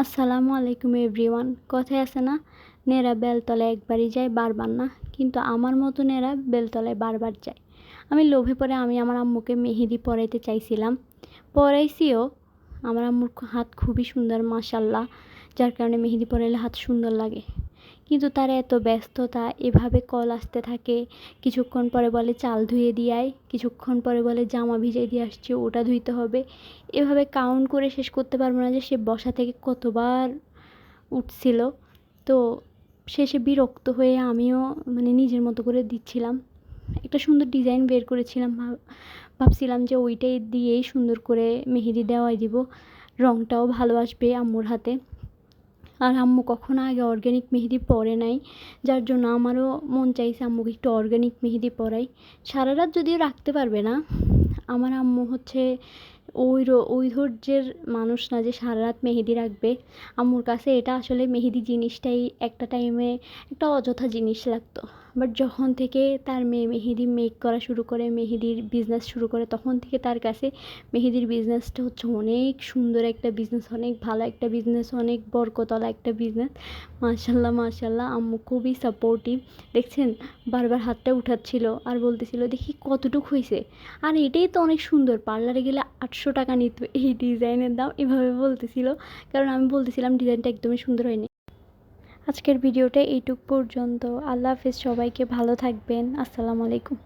আসসালামু আলাইকুম এভরিওয়ান। কথায় আছে না, নেড়া বেলতলায় একবারই যায় বারবার না, কিন্তু আমার মতো নেড়া বেলতলায় বারবার যায়। আমি লোভে পড়ে আমি আমার আম্মুকে মেহেদি পরাইতে চাইছিলাম, পরাইছিও। আমার আম্মুর হাত খুবই সুন্দর মাশাল্লাহ, যার কারণে মেহেদি পরাইলে হাত সুন্দর লাগে। কিন্তু তার এত ব্যস্ততা, এভাবে কল আসতে থাকে। কিছুক্ষণ পরে বলে চাল ধুয়ে দিয়ে আয়, কিছুক্ষণ পরে বলে জামা ভিজাই দিয়ে আসছি ওটা ধুইতে হবে। এভাবে কাউন্ট করে শেষ করতে পারবো না যে সে বসা থেকে কতবার উঠছিল। তো শেষে বিরক্ত হয়ে আমিও নিজের মতো করে দিচ্ছিলাম। একটা সুন্দর ডিজাইন বের করেছিলাম, ভাবছিলাম যে ওইটাই দিয়েই সুন্দর করে মেহেদি দেওয়াই দিব, রঙটাও ভালো আসবে আম্মুর হাতে। আর আম্মু কখনো আগে অর্গ্যানিক মেহেদি পরে নাই, যার জন্য আমারও মন চাইছে আম্মুকে একটু অর্গ্যানিক মেহেদি পরাই। সারা রাত যদিও রাখতে পারবে না, আমার আম্মু হচ্ছে ওই ধৈর্যের মানুষ না যে সারা রাত মেহেদি রাখবে। আম্মুর কাছে এটা আসলে মেহেদি জিনিসটাই একটা টাইমে একটা অযথা জিনিস লাগতো। বাট যখন থেকে তার মেয়ে মেহেদি মেক করা শুরু করে, মেহেদির বিজনেস শুরু করে, তখন থেকে তার কাছে মেহেদির বিজনেসটা হচ্ছে অনেক সুন্দর একটা বিজনেস, অনেক ভালো একটা বিজনেস, অনেক বরকতওয়ালা একটা বিজনেস। মাশাল্লাহ মাশাল্লাহ, আম্মু খুবই সাপোর্টিভ। দেখছেন, বারবার হাতটা উঠাচ্ছিল আর বলতেছিল দেখি কতটুকু হয়েছে, আর এটাই তো অনেক সুন্দর, পার্লারে গেলে 800 টাকা নিত এই ডিজাইনের দাম, এভাবে বলতেছিল। কারণ আমি বলতেছিলাম ডিজাইনটা একদমই সুন্দর হয়নি। আজকের ভিডিওটা এইটুক পর্যন্ত। আল্লাহ হাফেজ, সবাইকে ভালো থাকবেন। আসসালামু আলাইকুম।